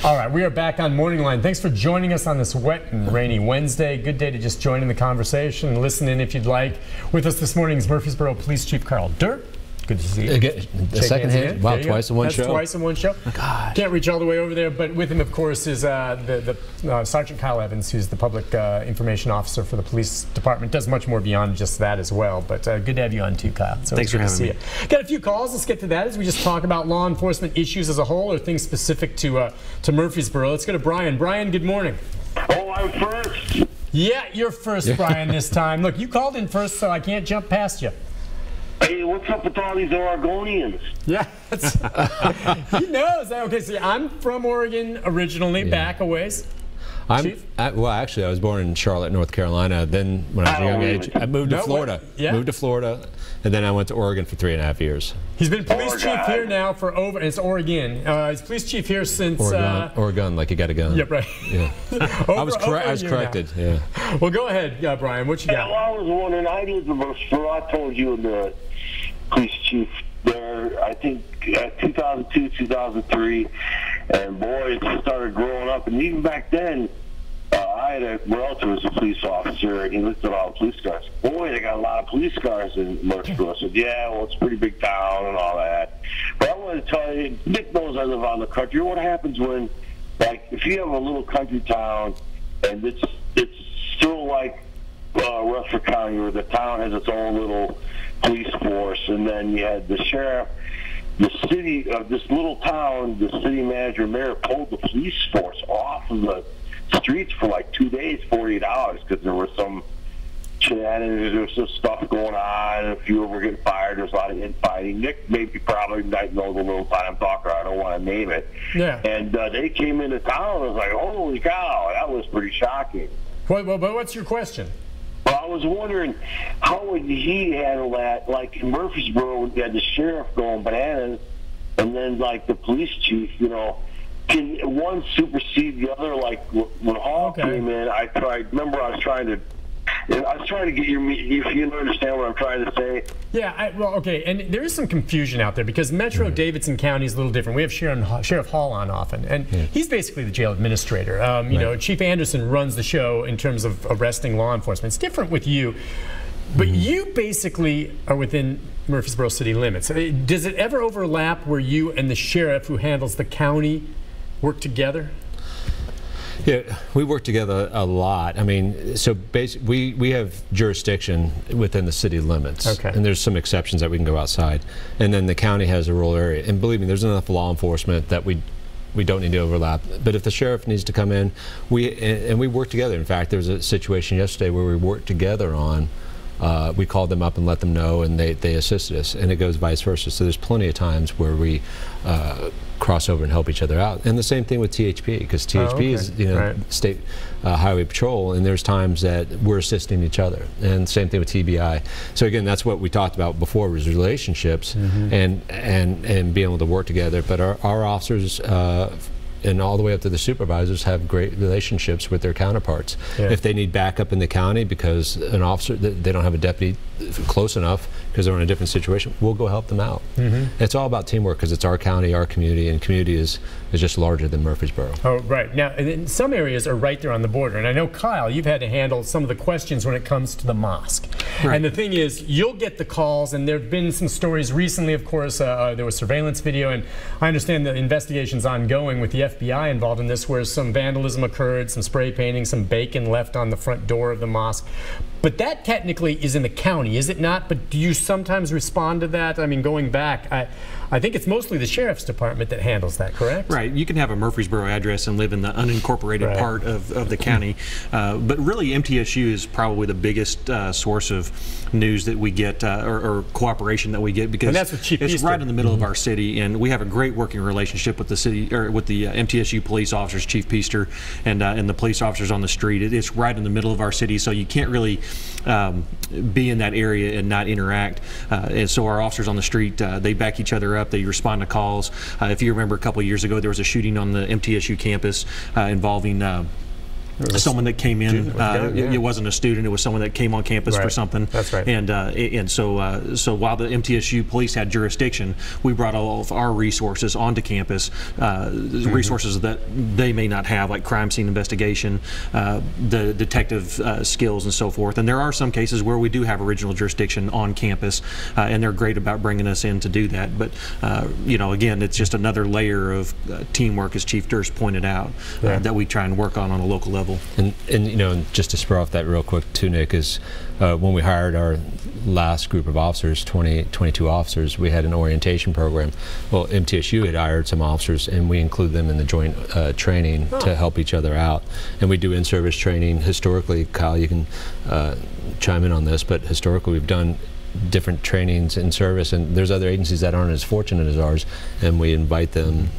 All right, we are back on Morning Line. Thanks for joining us on this wet and rainy Wednesday. Good day to just join in the conversation and listen in if you'd like. With us this morning is Murfreesboro Police Chief Karl Durr. Good to see you. The second hand? Wow, twice in one show. Twice in one show. Oh, God. Can't reach all the way over there, but with him, of course, is Sergeant Kyle Evans, who's the Public Information Officer for the Police Department. Does much more beyond just that as well. But good to have you on too, Kyle. So Thanks for having me. Got a few calls. Let's get to that as we just talk about law enforcement issues as a whole or things specific to Murfreesboro. Let's go to Brian. Brian, good morning. Oh, I'm first. Yeah, you're first, Brian, this time. Look, you called in first, so I can't jump past you. Hey, what's up with all these Oregonians? Yeah, he knows. Okay, see, I'm from Oregon originally, back a ways. Well, actually, I was born in Charlotte, North Carolina. Then, when I was a young age, I moved to Florida. Moved to Florida, and then I went to Oregon for 3.5 years. He's been police chief here now for over. It's Oregon. He's police chief here since. Oregon, like you got a gun. Yep, right. Yeah. I was corrected. Now. Yeah. Well, go ahead, Brian. What you got? Well, I was wondering. I lived in Murfreesboro. I told you the police chief there. I think 2002, 2003, and boy, it just started growing up. And even back then, I had a relative was a police officer, and he looked at all the police cars. Boy, they got a lot of police cars in Murfreesboro. I said, yeah, well, it's a pretty big town and all that. But I want to tell you, Nick knows I live on the country. What happens when, like, if you have a little country town, and it's still like Rutherford County, where the town has its own little police force, and then you had the sheriff, the city of this little town, the city manager, mayor pulled the police force off of the streets for like 2 days, $48, because there was some shenanigans, there was some stuff going on, and a few of them were getting fired. There was a lot of infighting. Nick probably knows a little time talker. I don't want to name it. Yeah. And they came into town, and I was like, holy cow, that was pretty shocking. But what's your question? Well, I was wondering, how would he handle that? Like in Murfreesboro, we had the sheriff going bananas, and then like the police chief, you know, can one supersede the other? Like when Hall came in, I was trying to get if you understand what I'm trying to say. Yeah, well, okay, and there is some confusion out there because Metro Davidson County is a little different. We have Sheriff Hall on often, and he's basically the jail administrator. You know, Chief Anderson runs the show in terms of arresting law enforcement. It's different with you, but you basically are within Murfreesboro city limits. Does it ever overlap where you and the sheriff who handles the county work together? Yeah, we work together a lot. I mean, so basically, we have jurisdiction within the city limits, and there's some exceptions that we can go outside. And then the county has a rural area. And believe me, there's enough law enforcement that we don't need to overlap. But if the sheriff needs to come in, we work together. In fact, there was a situation yesterday where we worked together on. We called them up and let them know, and they assisted us, and it goes vice versa. So there's plenty of times where we cross over and help each other out. And the same thing with THP, because THP is state highway patrol, and there's times that we're assisting each other. And same thing with TBI. So again, that's what we talked about before, was relationships and being able to work together. But our officers and all the way up to the supervisors have great relationships with their counterparts. If they need backup in the county because an officer, they don't have a deputy close enough because they're in a different situation, we'll go help them out. It's all about teamwork because it's our county, our community, and community is just larger than Murfreesboro. Oh, right. Now, and some areas are right there on the border, and I know, Kyle, you've had to handle some of the questions when it comes to the mosque. And the thing is, you'll get the calls, and there have been some stories recently, of course, there was surveillance video, and I understand the investigation's ongoing with the FBI involved in this, where some vandalism occurred, some spray painting, some bacon left on the front door of the mosque. But that technically is in the county, is it not? But do you sometimes respond to that? I mean, going back, I think it's mostly the sheriff's department that handles that, correct? Right. You can have a Murfreesboro address and live in the unincorporated part of the county. But really, MTSU is probably the biggest source of news that we get or cooperation that we get, because it's right in the middle of our city, and we have a great working relationship with the city, or with the MTSU police officers, Chief P.2, and the police officers on the street. It's right in the middle of our city, so you can't really be in that area and not interact. And so our officers on the street, they back each other up. They respond to calls. If you remember, a couple of years ago, there was a shooting on the MTSU campus involving someone that came in. It wasn't a student; it was someone that came on campus for something. That's right. And so while the MTSU police had jurisdiction, we brought all of our resources onto campus, resources that they may not have, like crime scene investigation, the detective skills, and so forth. And there are some cases where we do have original jurisdiction on campus, and they're great about bringing us in to do that. But again, it's just another layer of teamwork, as Chief Durr pointed out, that we try and work on a local level. And just to spur off that real quick too, Nick, is when we hired our last group of officers, 22 officers, we had an orientation program. Well, MTSU had hired some officers, and we include them in the joint training to help each other out. And we do in-service training. Historically, Kyle, you can chime in on this, but historically we've done different trainings in service, and there's other agencies that aren't as fortunate as ours, and we invite them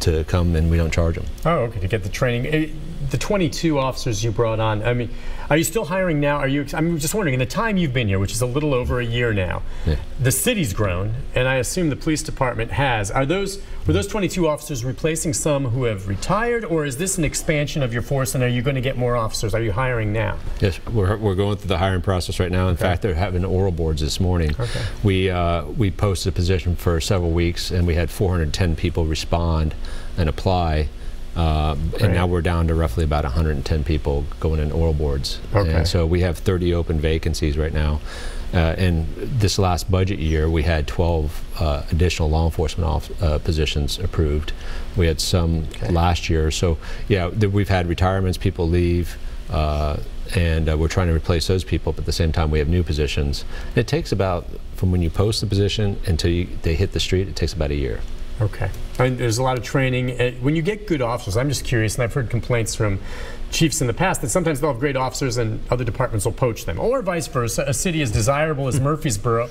to come, and we don't charge them. Oh, okay, to get the training. The 22 officers you brought on, I mean, are you still hiring now? I'm just wondering, in the time you've been here, which is a little over a year now, the city's grown, and I assume the police department has. Were those 22 officers replacing some who have retired, or is this an expansion of your force, and are you going to get more officers? Are you hiring now? Yes, we're going through the hiring process right now. In fact, they're having oral boards this morning. We posted a position for several weeks, and we had 410 people respond and apply. And now we're down to roughly about 110 people going in oral boards. And so we have 30 open vacancies right now. And this last budget year, we had 12 additional law enforcement positions approved. We had some last year. So yeah, we've had retirements, people leave, and we're trying to replace those people, but at the same time we have new positions. It takes about, from when you post the position until they hit the street, it takes about a year. Okay. I mean, there's a lot of training. When you get good officers, I'm just curious, and I've heard complaints from chiefs in the past that sometimes they'll have great officers and other departments will poach them, or vice versa. A city as desirable as Murfreesboro,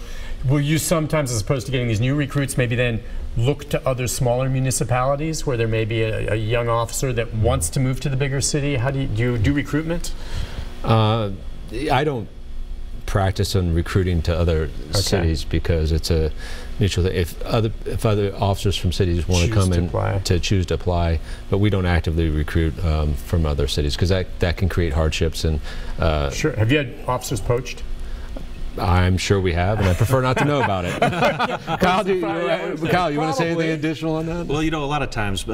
will you sometimes, as opposed to getting these new recruits, maybe then look to other smaller municipalities where there may be a young officer that wants to move to the bigger city? How do you do recruitment? I don't practice on recruiting to other cities because it's a mutual thing. If other officers from cities want to come in to choose to apply, but we don't actively recruit from other cities because that can create hardships. And sure. Have you had officers poached? I'm sure we have, and I prefer not to know about it. Kyle, you want to say anything additional on that? Well, a lot of times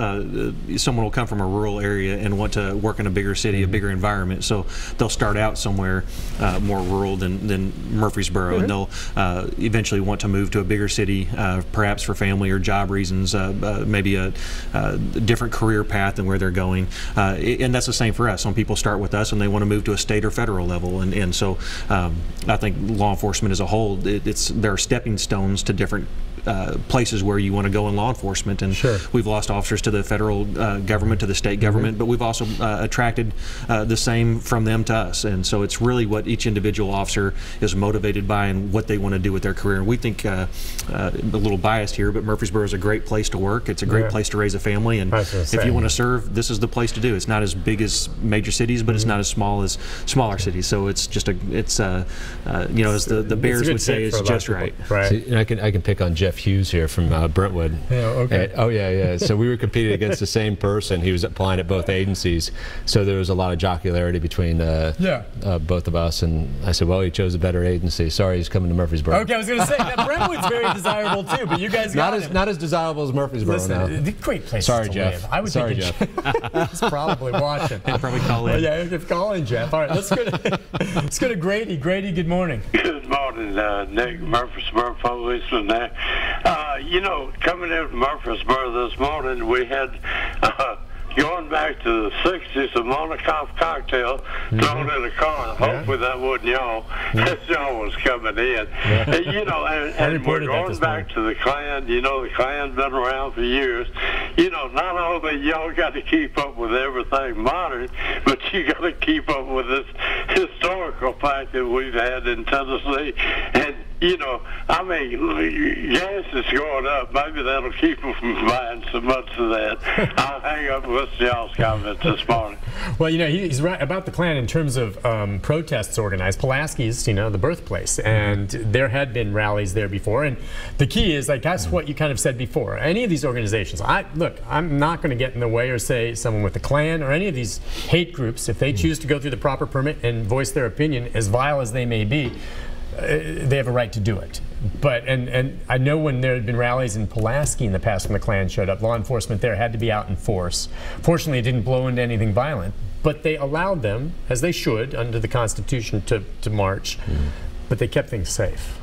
someone will come from a rural area and want to work in a bigger city, a bigger environment, so they'll start out somewhere more rural than Murfreesboro, and they'll eventually want to move to a bigger city, perhaps for family or job reasons, maybe a different career path than where they're going. And that's the same for us. Some people start with us and they want to move to a state or federal level, and so I think law enforcement as a whole, there are stepping stones to different places where you want to go in law enforcement, and we've lost officers to the federal government, to the state government, but we've also attracted the same from them to us, and so it's really what each individual officer is motivated by and what they want to do with their career. And we think, a little biased here, but Murfreesboro is a great place to work. It's a great place to raise a family, and if you want to serve, this is the place to do. It's not as big as major cities, but it's not as small as smaller cities, so it's just as the Bears would say, it's just right. See, and I can pick on Jeff Hughes here from Brentwood. So we were competing against the same person. He was applying at both agencies, so there was a lot of jocularity between both of us, and I said, well, he chose a better agency. Sorry, he's coming to Murfreesboro. Okay, I was going to say, Brentwood's very desirable too, but you guys got not as desirable as Murfreesboro. Listen, the great place to Jeff. live. I would Sorry, think Jeff. he's probably watching. He'll probably call in. Yeah, call in, Jeff. All right, let's go to Grady. Grady, good morning. Good morning, Nick, Murfreesboro policeman there. Coming in from Murfreesboro this morning, we had, going back to the 60s, a Molotov cocktail thrown in a car. Hopefully that wasn't y'all. Y'all was coming in. And we're going back to the Klan. The Klan's been around for years. Not only y'all got to keep up with everything modern, but you got to keep up with this historical fact that we've had in Tennessee. And gas is going up. Maybe that'll keep them from buying so much of that. I'll hang up with y'all's comments this morning. Well, you know, he's right about the Klan in terms of protests organized. Pulaski's, you know, the birthplace, and there had been rallies there before. And the key is, like, that's what you kind of said before. Any of these organizations, look, I'm not going to get in the way or say someone with the Klan or any of these hate groups, if they choose to go through the proper permit and voice their opinion, as vile as they may be, they have a right to do it. But and I know when there had been rallies in Pulaski in the past when the Klan showed up, law enforcement there had to be out in force. Fortunately, it didn't blow into anything violent, but they allowed them, as they should under the Constitution, to march. But they kept things safe.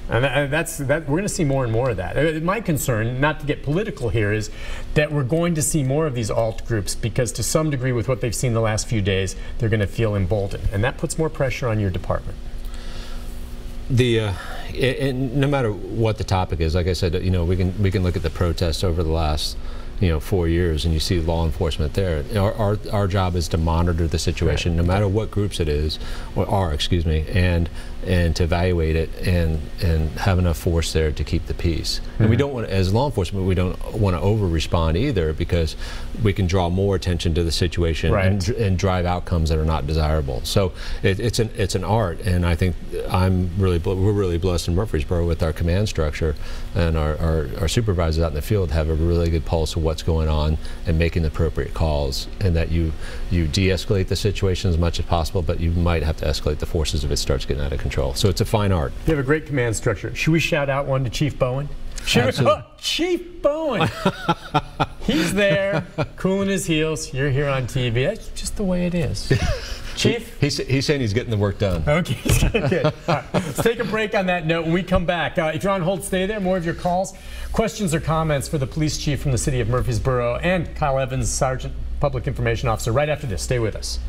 And we're going to see more and more of that. My concern, not to get political here, is that we're going to see more of these alt groups because to some degree with what they've seen the last few days, they're going to feel emboldened. And that puts more pressure on your department. And no matter what the topic is, like I said, you know, we can look at the protests over the last, you know, 4 years, and you see law enforcement there. Our job is to monitor the situation, no matter what groups it is, or are, excuse me, and to evaluate it and have enough force there to keep the peace. And we don't want, as law enforcement, we don't want to over respond either, because we can draw more attention to the situation and drive outcomes that are not desirable. So it's an art, and I think we're really blessed in Murfreesboro with our command structure, and our supervisors out in the field have a really good pulse of what's going on and making the appropriate calls, and that you de-escalate the situation as much as possible, but you might have to escalate the forces if it starts getting out of control. So it's a fine art. You have a great command structure. Should we shout out one to Chief Bowen? Chief Bowen! He's there, cooling his heels. You're here on TV. That's just the way it is. Chief? He's saying he's getting the work done. Okay, good. All right. Let's take a break on that note. When we come back, if you're on hold, stay there. More of your calls, questions or comments for the police chief from the city of Murfreesboro, and Kyle Evans, Sergeant Public Information Officer, right after this. Stay with us.